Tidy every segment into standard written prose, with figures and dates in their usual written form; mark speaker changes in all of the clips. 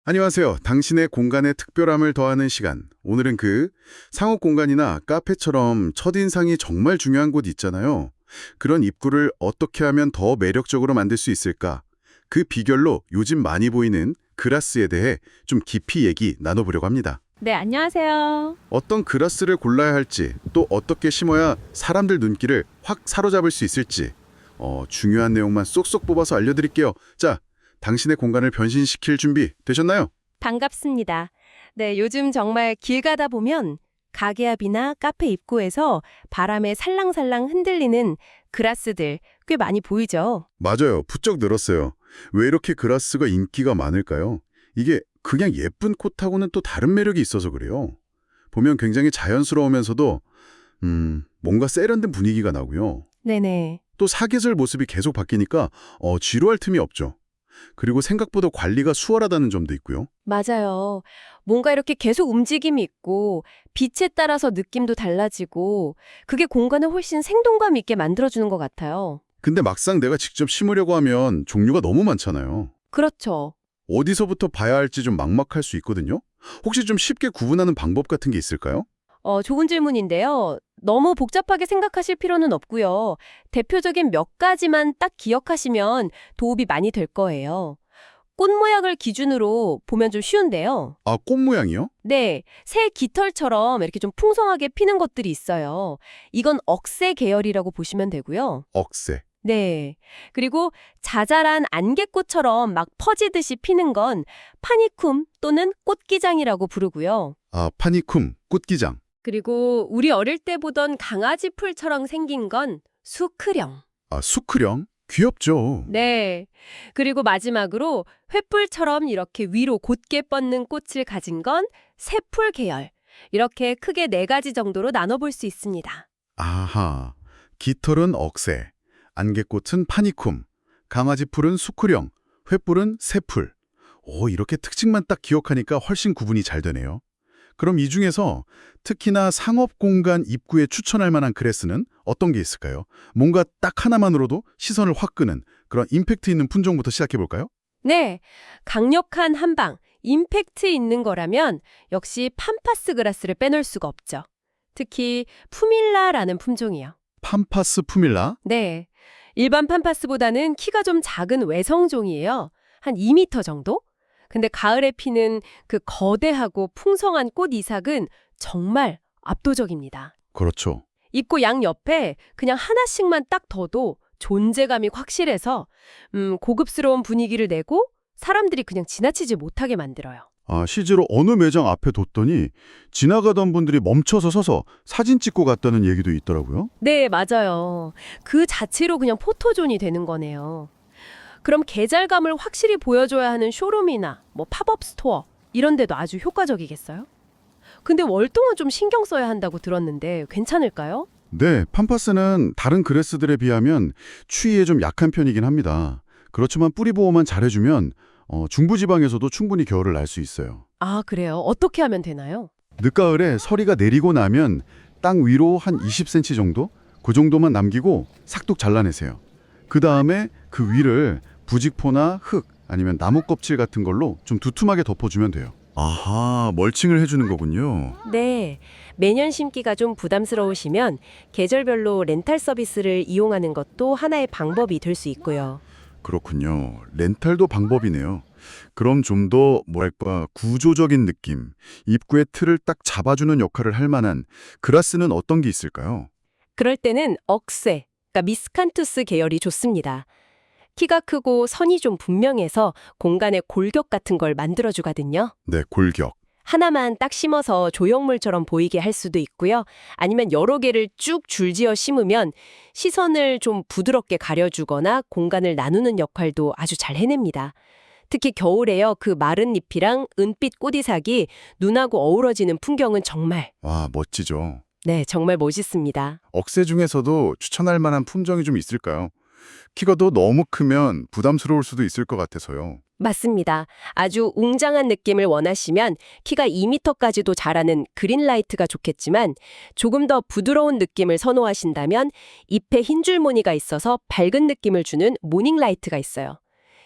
Speaker 1: 안녕하세요. 당신의 공간에 특별함을 더하는 시간. 오늘은 그 상업 공간이나 카페처럼 첫인상이 정말 중요한 곳 있잖아요. 그런 입구를 어떻게 하면 더 매력적으로 만들 수 있을까? 그 비결로 요즘 많이 보이는 그라스에 대해 좀 깊이 얘기 나눠보려고 합니다.
Speaker 2: 네, 안녕하세요.
Speaker 1: 어떤 그라스를 골라야 할지, 또 어떻게 심어야 사람들 눈길을 확 사로잡을 수 있을지 중요한 내용만 쏙쏙 뽑아서 알려드릴게요. 자, 당신의 공간을 변신시킬 준비 되셨나요?
Speaker 2: 반갑습니다. 네, 요즘 정말 길 가다 보면 가게 앞이나 카페 입구에서 바람에 살랑살랑 흔들리는 그라스들 꽤 많이 보이죠?
Speaker 1: 맞아요. 부쩍 늘었어요. 왜 이렇게 그라스가 인기가 많을까요? 이게 그냥 예쁜 꽃하고는 또 다른 매력이 있어서 그래요. 보면 굉장히 자연스러우면서도 뭔가 세련된 분위기가 나고요.
Speaker 2: 네네.
Speaker 1: 또 사계절 모습이 계속 바뀌니까 지루할 틈이 없죠. 그리고 생각보다 관리가 수월하다는 점도 있고요.
Speaker 2: 맞아요. 뭔가 이렇게 계속 움직임이 있고 빛에 따라서 느낌도 달라지고 그게 공간을 훨씬 생동감 있게 만들어주는 것 같아요.
Speaker 1: 근데 막상 내가 직접 심으려고 하면 종류가 너무 많잖아요.
Speaker 2: 그렇죠.
Speaker 1: 어디서부터 봐야 할지 좀 막막할 수 있거든요. 혹시 좀 쉽게 구분하는 방법 같은 게 있을까요?
Speaker 2: 좋은 질문인데요. 너무 복잡하게 생각하실 필요는 없고요. 대표적인 몇 가지만 딱 기억하시면 도움이 많이 될 거예요. 꽃 모양을 기준으로 보면 좀 쉬운데요.
Speaker 1: 아, 꽃 모양이요?
Speaker 2: 네, 새 깃털처럼 이렇게 좀 풍성하게 피는 것들이 있어요. 이건 억새 계열이라고 보시면 되고요.
Speaker 1: 억새.
Speaker 2: 네, 그리고 자잘한 안개꽃처럼 막 퍼지듯이 피는 건 파니쿰 또는 꽃기장이라고 부르고요.
Speaker 1: 아, 파니쿰, 꽃기장.
Speaker 2: 그리고 우리 어릴 때 보던 강아지 풀처럼 생긴 건 수크령.
Speaker 1: 아, 수크령? 귀엽죠.
Speaker 2: 네. 그리고 마지막으로 횃불처럼 이렇게 위로 곧게 뻗는 꽃을 가진 건 새풀 계열. 이렇게 크게 4가지 정도로 나눠볼 수 있습니다.
Speaker 1: 아하. 깃털은 억새, 안개꽃은 파니쿰, 강아지풀은 수크령, 횃불은 새풀. 이렇게 특징만 딱 기억하니까 훨씬 구분이 잘 되네요. 그럼 이 중에서 특히나 상업 공간 입구에 추천할 만한 그레스는 어떤 게 있을까요? 뭔가 딱 하나만으로도 시선을 확 끄는 그런 임팩트 있는 품종부터 시작해 볼까요?
Speaker 2: 네. 강력한 한방, 임팩트 있는 거라면 역시 팜파스 그라스를 빼놓을 수가 없죠. 특히 푸밀라라는 품종이요.
Speaker 1: 팜파스 푸밀라?
Speaker 2: 네. 일반 팜파스보다는 키가 좀 작은 외성종이에요. 한 2m 정도? 근데 가을에 피는 그 거대하고 풍성한 꽃 이삭은 정말 압도적입니다.
Speaker 1: 그렇죠.
Speaker 2: 입구 양 옆에 그냥 하나씩만 딱 둬도 존재감이 확실해서 고급스러운 분위기를 내고 사람들이 그냥 지나치지 못하게 만들어요.
Speaker 1: 아, 실제로 어느 매장 앞에 뒀더니 지나가던 분들이 멈춰서 서서 사진 찍고 갔다는 얘기도 있더라고요.
Speaker 2: 네, 맞아요. 그 자체로 그냥 포토존이 되는 거네요. 그럼 계절감을 확실히 보여줘야 하는 쇼룸이나 뭐 팝업 스토어 이런 데도 아주 효과적이겠어요? 근데 월동은 좀 신경 써야 한다고 들었는데 괜찮을까요?
Speaker 1: 네, 팜파스는 다른 그레스들에 비하면 추위에 좀 약한 편이긴 합니다. 그렇지만 뿌리 보호만 잘해주면 중부지방에서도 충분히 겨울을 날 수 있어요.
Speaker 2: 아, 그래요? 어떻게 하면 되나요?
Speaker 1: 늦가을에 서리가 내리고 나면 땅 위로 한 20cm 정도? 그 정도만 남기고 싹둑 잘라내세요. 그 다음에 그 위를 부직포나 흙 아니면 나무 껍질 같은 걸로 좀 두툼하게 덮어주면 돼요. 아하, 멀칭을 해주는 거군요.
Speaker 2: 네, 매년 심기가 좀 부담스러우시면 계절별로 렌탈 서비스를 이용하는 것도 하나의 방법이 될 수 있고요.
Speaker 1: 그렇군요. 렌탈도 방법이네요. 그럼 좀 더 뭐랄까 구조적인 느낌, 입구의 틀을 딱 잡아주는 역할을 할 만한 그라스는 어떤 게 있을까요?
Speaker 2: 그럴 때는 억새, 그러니까 미스칸투스 계열이 좋습니다. 키가 크고 선이 좀 분명해서 공간에 골격 같은 걸 만들어주거든요.
Speaker 1: 네, 골격.
Speaker 2: 하나만 딱 심어서 조형물처럼 보이게 할 수도 있고요. 아니면 여러 개를 쭉 줄지어 심으면 시선을 좀 부드럽게 가려주거나 공간을 나누는 역할도 아주 잘 해냅니다. 특히 겨울에요. 그 마른 잎이랑 은빛 꽃이삭이 눈하고 어우러지는 풍경은 정말,
Speaker 1: 와, 멋지죠.
Speaker 2: 네, 정말 멋있습니다.
Speaker 1: 억새 중에서도 추천할 만한 품종이 좀 있을까요? 키가 더 너무 크면 부담스러울 수도 있을 것 같아서요.
Speaker 2: 맞습니다. 아주 웅장한 느낌을 원하시면 키가 2m까지도 자라는 그린라이트가 좋겠지만 조금 더 부드러운 느낌을 선호하신다면 잎에 흰 줄 무늬가 있어서 밝은 느낌을 주는 모닝라이트가 있어요.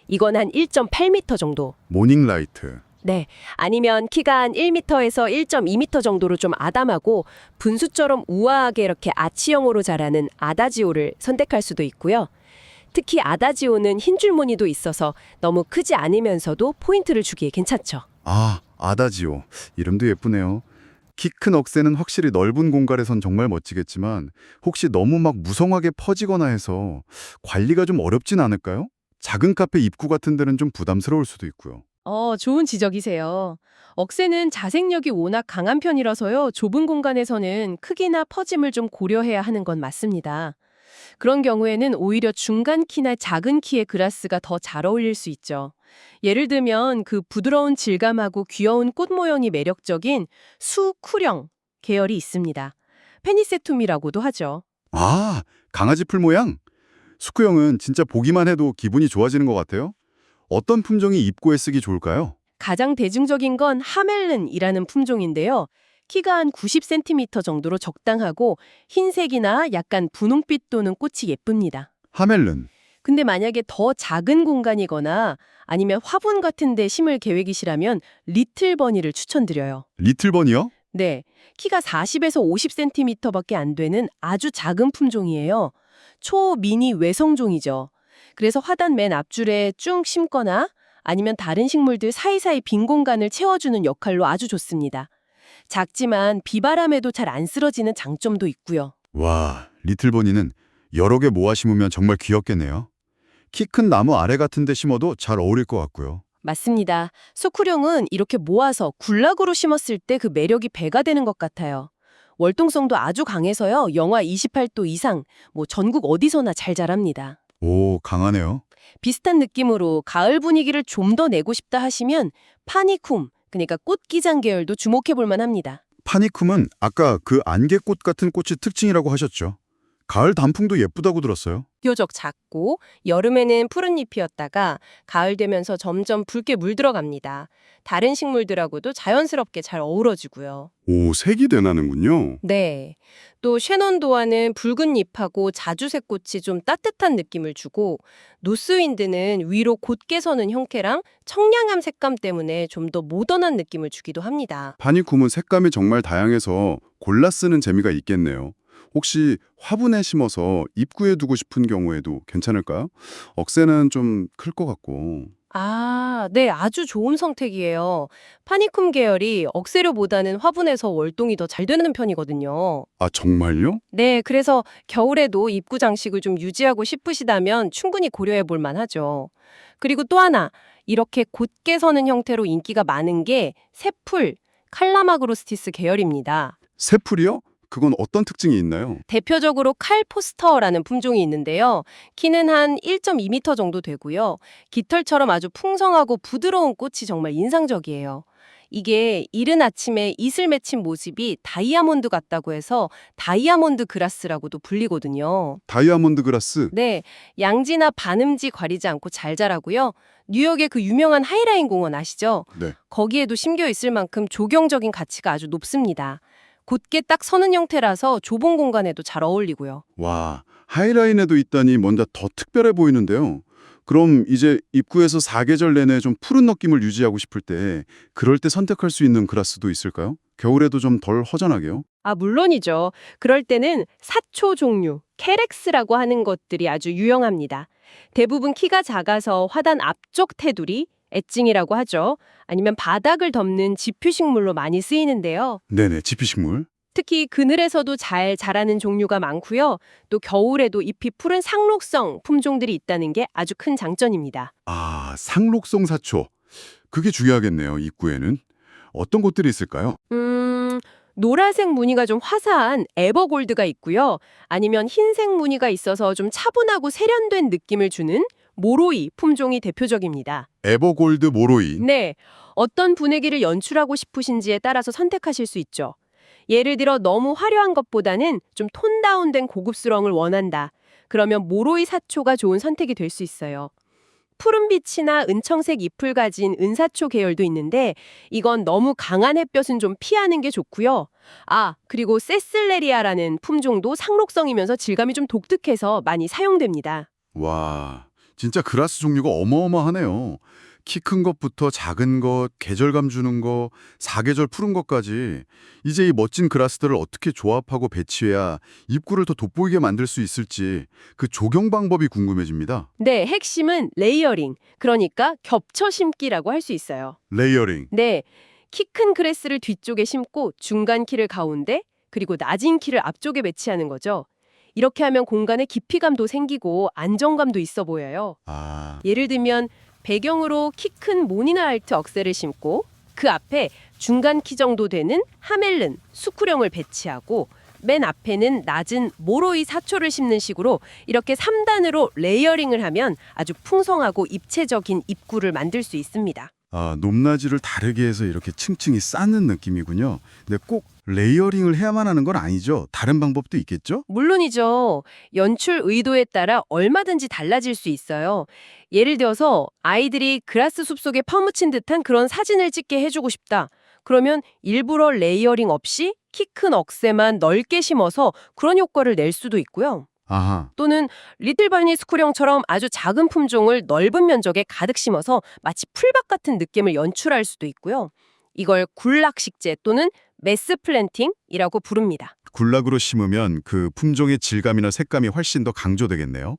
Speaker 2: 이건 한 1.8m 정도.
Speaker 1: 모닝라이트.
Speaker 2: 네. 아니면 키가 한 1m에서 1.2m 정도로 좀 아담하고 분수처럼 우아하게 이렇게 아치형으로 자라는 아다지오를 선택할 수도 있고요. 특히 아다지오는 흰 줄무늬도 있어서 너무 크지 않으면서도 포인트를 주기에 괜찮죠.
Speaker 1: 아, 아다지오. 이름도 예쁘네요. 키 큰 억새는 확실히 넓은 공간에선 정말 멋지겠지만 혹시 너무 막 무성하게 퍼지거나 해서 관리가 좀 어렵진 않을까요? 작은 카페 입구 같은 데는 좀 부담스러울 수도 있고요.
Speaker 3: 좋은 지적이세요. 억새는 자생력이 워낙 강한 편이라서요. 좁은 공간에서는 크기나 퍼짐을 좀 고려해야 하는 건 맞습니다. 그런 경우에는 오히려 중간 키나 작은 키의 그라스가 더 잘 어울릴 수 있죠. 예를 들면 그 부드러운 질감하고 귀여운 꽃 모형이 매력적인 수쿠령 계열이 있습니다. 페니세툼이라고도 하죠.
Speaker 1: 아, 강아지 풀 모양? 수쿠형은 진짜 보기만 해도 기분이 좋아지는 것 같아요. 어떤 품종이 입구에 쓰기 좋을까요?
Speaker 3: 가장 대중적인 건 하멜른이라는 품종인데요. 키가 한 90cm 정도로 적당하고 흰색이나 약간 분홍빛 도는 꽃이 예쁩니다.
Speaker 1: 하멜른.
Speaker 3: 근데 만약에 더 작은 공간이거나 아니면 화분 같은 데 심을 계획이시라면 리틀 버니를 추천드려요.
Speaker 1: 리틀버니요?
Speaker 3: 네, 키가 40에서 50cm밖에 안 되는 아주 작은 품종이에요. 초미니 외성종이죠. 그래서 화단 맨 앞줄에 쭉 심거나 아니면 다른 식물들 사이사이 빈 공간을 채워주는 역할로 아주 좋습니다. 작지만 비바람에도 잘 안 쓰러지는 장점도 있고요.
Speaker 1: 와, 리틀버니는 여러 개 모아 심으면 정말 귀엽겠네요. 키 큰 나무 아래 같은 데 심어도 잘 어울릴 것 같고요.
Speaker 3: 맞습니다. 소쿠룡은 이렇게 모아서 굴락으로 심었을 때 그 매력이 배가 되는 것 같아요. 월동성도 아주 강해서요. 영하 28도 이상, 전국 어디서나 잘 자랍니다.
Speaker 1: 오, 강하네요.
Speaker 3: 비슷한 느낌으로 가을 분위기를 좀 더 내고 싶다 하시면 파니쿰, 그러니까 꽃기장 계열도 주목해 볼 만합니다.
Speaker 1: 파니쿰은 아까 그 안개꽃 같은 꽃이 특징이라고 하셨죠. 가을 단풍도 예쁘다고 들었어요.
Speaker 2: 비교적 작고 여름에는 푸른 잎이었다가 가을 되면서 점점 붉게 물들어갑니다. 다른 식물들하고도 자연스럽게 잘 어우러지고요.
Speaker 1: 오, 색이 변하는군요.
Speaker 2: 네. 또 셰넌도아는 붉은 잎하고 자주색 꽃이 좀 따뜻한 느낌을 주고 노스윈드는 위로 곧게 서는 형태랑 청량함 색감 때문에 좀 더 모던한 느낌을 주기도 합니다.
Speaker 1: 파니쿰은 색감이 정말 다양해서 골라 쓰는 재미가 있겠네요. 혹시 화분에 심어서 입구에 두고 싶은 경우에도 괜찮을까요? 억새는 좀 클 것 같고.
Speaker 2: 아, 네, 아주 좋은 선택이에요. 파니쿰 계열이 억새류보다는 화분에서 월동이 더 잘 되는 편이거든요.
Speaker 1: 아, 정말요?
Speaker 2: 네, 그래서 겨울에도 입구 장식을 좀 유지하고 싶으시다면 충분히 고려해 볼 만하죠. 그리고 또 하나, 이렇게 곧게 서는 형태로 인기가 많은 게 새풀, 칼라마그로스티스 계열입니다.
Speaker 1: 새풀이요? 그건 어떤 특징이 있나요?
Speaker 2: 대표적으로 칼포스터라는 품종이 있는데요. 키는 한 1.2m 정도 되고요. 깃털처럼 아주 풍성하고 부드러운 꽃이 정말 인상적이에요. 이게 이른 아침에 이슬 맺힌 모습이 다이아몬드 같다고 해서 다이아몬드 그라스라고도 불리거든요.
Speaker 1: 다이아몬드 그라스.
Speaker 2: 네, 양지나 반음지 가리지 않고 잘 자라고요. 뉴욕의 그 유명한 하이라인 공원 아시죠?
Speaker 1: 네.
Speaker 2: 거기에도 심겨 있을 만큼 조경적인 가치가 아주 높습니다. 곧게 딱 서는 형태라서 좁은 공간에도 잘 어울리고요.
Speaker 1: 와, 하이라인에도 있다니 뭔가 더 특별해 보이는데요. 그럼 이제 입구에서 사계절 내내 좀 푸른 느낌을 유지하고 싶을 때 그럴 때 선택할 수 있는 그라스도 있을까요? 겨울에도 좀 덜 허전하게요.
Speaker 2: 아, 물론이죠. 그럴 때는 사초 종류, 캐렉스라고 하는 것들이 아주 유용합니다. 대부분 키가 작아서 화단 앞쪽 테두리, 애증이라고 하죠. 아니면 바닥을 덮는 지표식물로 많이 쓰이는데요.
Speaker 1: 네네, 지피식물.
Speaker 2: 특히 그늘에서도 잘 자라는 종류가 많고요. 또 겨울에도 잎이 푸른 상록성 품종들이 있다는 게 아주 큰 장점입니다.
Speaker 1: 아, 상록성 사초. 그게 중요하겠네요, 입구에는. 어떤 곳들이 있을까요?
Speaker 2: 노란색 무늬가 좀 화사한 에버골드가 있고요. 아니면 흰색 무늬가 있어서 좀 차분하고 세련된 느낌을 주는 모로이 품종이 대표적입니다.
Speaker 1: 에버골드 모로이.
Speaker 2: 네, 어떤 분위기를 연출하고 싶으신지에 따라서 선택하실 수 있죠. 예를 들어 너무 화려한 것보다는 좀 톤 다운된 고급스러움을 원한다. 그러면 모로이 사초가 좋은 선택이 될 수 있어요. 푸른빛이나 은청색 잎을 가진 은사초 계열도 있는데 이건 너무 강한 햇볕은 좀 피하는 게 좋고요. 아, 그리고 세슬레리아라는 품종도 상록성이면서 질감이 좀 독특해서 많이 사용됩니다.
Speaker 1: 와, 진짜 그라스 종류가 어마어마하네요. 키 큰 것부터 작은 것, 계절감 주는 거, 사계절 푸른 것까지 이제 이 멋진 그라스들을 어떻게 조합하고 배치해야 입구를 더 돋보이게 만들 수 있을지 그 조경 방법이 궁금해집니다.
Speaker 3: 네, 핵심은 레이어링, 그러니까 겹쳐 심기라고 할 수 있어요.
Speaker 1: 레이어링.
Speaker 3: 네, 키 큰 그래스를 뒤쪽에 심고 중간 키를 가운데, 그리고 낮은 키를 앞쪽에 배치하는 거죠. 이렇게 하면 공간에 깊이감도 생기고 안정감도 있어 보여요.
Speaker 1: 아,
Speaker 3: 예를 들면 배경으로 키 큰 모니나 알트 억새를 심고 그 앞에 중간 키 정도 되는 하멜른, 수쿠령을 배치하고 맨 앞에는 낮은 모로이 사초를 심는 식으로 이렇게 3단으로 레이어링을 하면 아주 풍성하고 입체적인 입구를 만들 수 있습니다.
Speaker 1: 높낮이를 다르게 해서 이렇게 층층이 쌓는 느낌이군요. 근데 꼭 레이어링을 해야만 하는 건 아니죠? 다른 방법도 있겠죠?
Speaker 3: 물론이죠. 연출 의도에 따라 얼마든지 달라질 수 있어요. 예를 들어서 아이들이 그라스 숲속에 파묻힌 듯한 그런 사진을 찍게 해주고 싶다. 그러면 일부러 레이어링 없이 키 큰 억새만 넓게 심어서 그런 효과를 낼 수도 있고요.
Speaker 1: 아하.
Speaker 3: 또는 리틀 바니스쿠령처럼 아주 작은 품종을 넓은 면적에 가득 심어서 마치 풀밭 같은 느낌을 연출할 수도 있고요. 이걸 굴락식재 또는 매스 플랜팅이라고 부릅니다.
Speaker 1: 굴락으로 심으면 그 품종의 질감이나 색감이 훨씬 더 강조되겠네요.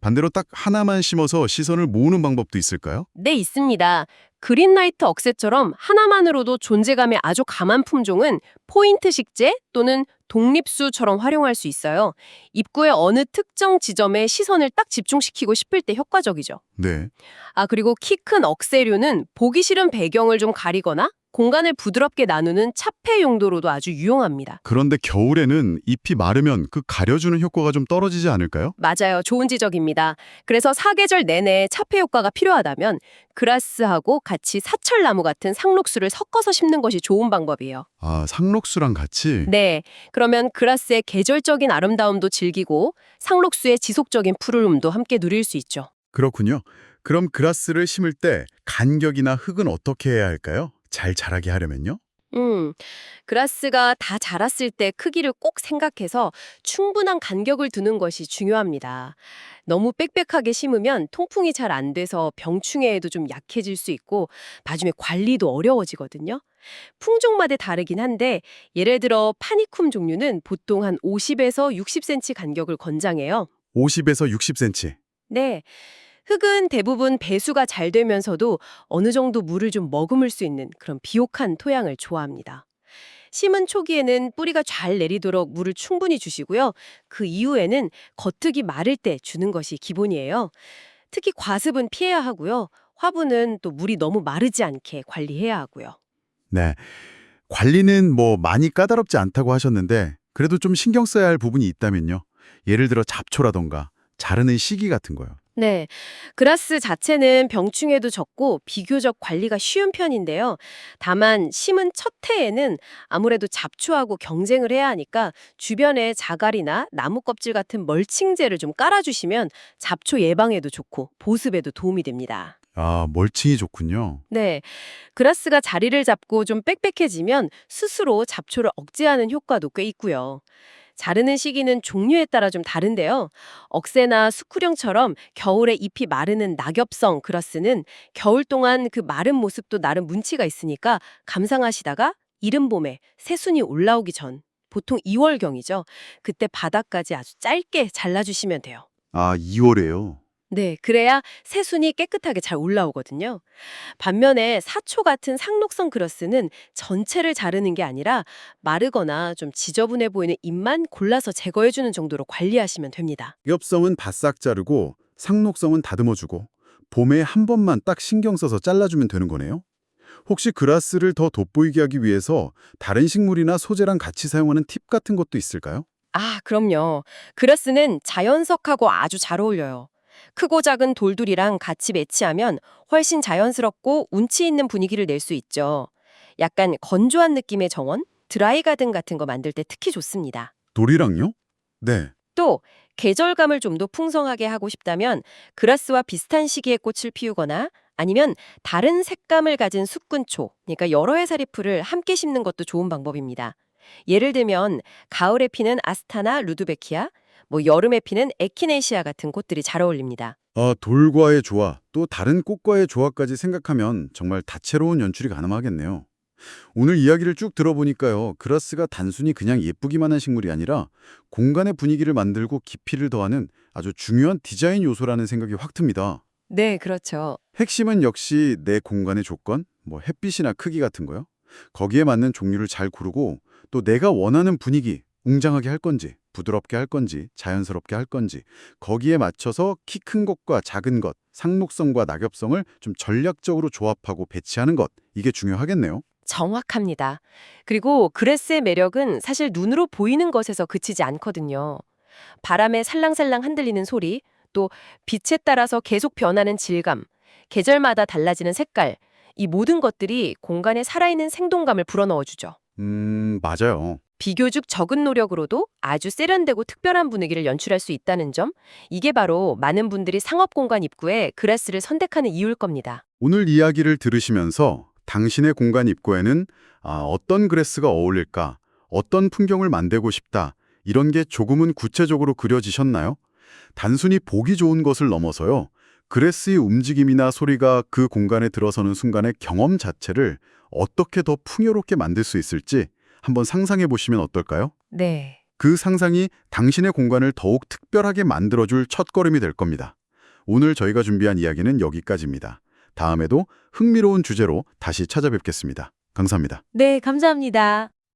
Speaker 1: 반대로 딱 하나만 심어서 시선을 모으는 방법도 있을까요?
Speaker 3: 네, 있습니다. 그린라이트 억새처럼 하나만으로도 존재감이 아주 강한 품종은 포인트 식재 또는 독립수처럼 활용할 수 있어요. 입구의 어느 특정 지점에 시선을 딱 집중시키고 싶을 때 효과적이죠.
Speaker 1: 네.
Speaker 3: 그리고 키 큰 억새류는 보기 싫은 배경을 좀 가리거나 공간을 부드럽게 나누는 차폐 용도로도 아주 유용합니다.
Speaker 1: 그런데 겨울에는 잎이 마르면 그 가려주는 효과가 좀 떨어지지 않을까요?
Speaker 3: 맞아요. 좋은 지적입니다. 그래서 사계절 내내 차폐 효과가 필요하다면 그라스하고 같이 사철나무 같은 상록수를 섞어서 심는 것이 좋은 방법이에요.
Speaker 1: 상록수랑 같이?
Speaker 3: 네. 그러면 그라스의 계절적인 아름다움도 즐기고 상록수의 지속적인 푸르름도 함께 누릴 수 있죠.
Speaker 1: 그렇군요. 그럼 그라스를 심을 때 간격이나 흙은 어떻게 해야 할까요? 잘 자라게 하려면요?
Speaker 3: 그라스가 다 자랐을 때 크기를 꼭 생각해서 충분한 간격을 두는 것이 중요합니다. 너무 빽빽하게 심으면 통풍이 잘 안 돼서 병충해에도 좀 약해질 수 있고 나중에 관리도 어려워지거든요. 품종마다 다르긴 한데 예를 들어 파니쿰 종류는 보통 한 50에서 60cm 간격을 권장해요.
Speaker 1: 50에서 60cm.
Speaker 3: 네. 흙은 대부분 배수가 잘 되면서도 어느 정도 물을 좀 머금을 수 있는 그런 비옥한 토양을 좋아합니다. 심은 초기에는 뿌리가 잘 내리도록 물을 충분히 주시고요. 그 이후에는 겉흙이 마를 때 주는 것이 기본이에요. 특히 과습은 피해야 하고요. 화분은 또 물이 너무 마르지 않게 관리해야 하고요.
Speaker 1: 네. 관리는 많이 까다롭지 않다고 하셨는데 그래도 좀 신경 써야 할 부분이 있다면요. 예를 들어 잡초라던가 자르는 시기 같은 거요.
Speaker 3: 네, 그라스 자체는 병충해도 적고 비교적 관리가 쉬운 편인데요. 다만 심은 첫 해에는 아무래도 잡초하고 경쟁을 해야 하니까 주변에 자갈이나 나무 껍질 같은 멀칭제를 좀 깔아주시면 잡초 예방에도 좋고 보습에도 도움이 됩니다.
Speaker 1: 멀칭이 좋군요.
Speaker 3: 네, 그라스가 자리를 잡고 좀 빽빽해지면 스스로 잡초를 억제하는 효과도 꽤 있고요. 자르는 시기는 종류에 따라 좀 다른데요. 억새나 수쿠령처럼 겨울에 잎이 마르는 낙엽성 그라스는 겨울 동안 그 마른 모습도 나름 문치가 있으니까 감상하시다가 이른 봄에 새순이 올라오기 전, 보통 2월경이죠. 그때 바닥까지 아주 짧게 잘라주시면 돼요.
Speaker 1: 2월에요.
Speaker 3: 네, 그래야 새순이 깨끗하게 잘 올라오거든요. 반면에 사초 같은 상록성 그라스는 전체를 자르는 게 아니라 마르거나 좀 지저분해 보이는 잎만 골라서 제거해주는 정도로 관리하시면 됩니다.
Speaker 1: 낙엽성은 바싹 자르고 상록성은 다듬어주고 봄에 한 번만 딱 신경 써서 잘라주면 되는 거네요. 혹시 그라스를 더 돋보이게 하기 위해서 다른 식물이나 소재랑 같이 사용하는 팁 같은 것도 있을까요?
Speaker 3: 그럼요. 그라스는 자연석하고 아주 잘 어울려요. 크고 작은 돌들이랑 같이 매치하면 훨씬 자연스럽고 운치 있는 분위기를 낼 수 있죠. 약간 건조한 느낌의 정원, 드라이 가든 같은 거 만들 때 특히 좋습니다.
Speaker 1: 돌이랑요? 네.
Speaker 3: 또 계절감을 좀 더 풍성하게 하고 싶다면 그라스와 비슷한 시기에 꽃을 피우거나 아니면 다른 색감을 가진 숙근초, 그러니까 여러 해살이 풀을 함께 심는 것도 좋은 방법입니다. 예를 들면 가을에 피는 아스타나 루드베키아,
Speaker 2: 뭐 여름에 피는 에키네시아 같은 꽃들이 잘 어울립니다.
Speaker 1: 돌과의 조화, 또 다른 꽃과의 조화까지 생각하면 정말 다채로운 연출이 가능하겠네요. 오늘 이야기를 쭉 들어보니까요. 그라스가 단순히 그냥 예쁘기만 한 식물이 아니라 공간의 분위기를 만들고 깊이를 더하는 아주 중요한 디자인 요소라는 생각이 확 듭니다.
Speaker 2: 네, 그렇죠.
Speaker 1: 핵심은 역시 내 공간의 조건, 뭐 햇빛이나 크기 같은 거요. 거기에 맞는 종류를 잘 고르고 또 내가 원하는 분위기, 웅장하게 할 건지, 부드럽게 할 건지, 자연스럽게 할 건지 거기에 맞춰서 키 큰 것과 작은 것, 상목성과 낙엽성을 좀 전략적으로 조합하고 배치하는 것, 이게 중요하겠네요.
Speaker 2: 정확합니다. 그리고 그레스의 매력은 사실 눈으로 보이는 것에서 그치지 않거든요. 바람에 살랑살랑 흔들리는 소리, 또 빛에 따라서 계속 변하는 질감, 계절마다 달라지는 색깔, 이 모든 것들이 공간에 살아있는 생동감을 불어넣어주죠.
Speaker 1: 맞아요.
Speaker 2: 비교적 적은 노력으로도 아주 세련되고 특별한 분위기를 연출할 수 있다는 점, 이게 바로 많은 분들이 상업공간 입구에 그라스를 선택하는 이유일 겁니다.
Speaker 1: 오늘 이야기를 들으시면서 당신의 공간 입구에는 어떤 그래스가 어울릴까, 어떤 풍경을 만들고 싶다, 이런 게 조금은 구체적으로 그려지셨나요? 단순히 보기 좋은 것을 넘어서요. 그래스의 움직임이나 소리가 그 공간에 들어서는 순간의 경험 자체를 어떻게 더 풍요롭게 만들 수 있을지 한번 상상해 보시면 어떨까요?
Speaker 2: 네.
Speaker 1: 그 상상이 당신의 공간을 더욱 특별하게 만들어줄 첫걸음이 될 겁니다. 오늘 저희가 준비한 이야기는 여기까지입니다. 다음에도 흥미로운 주제로 다시 찾아뵙겠습니다. 감사합니다.
Speaker 2: 네, 감사합니다.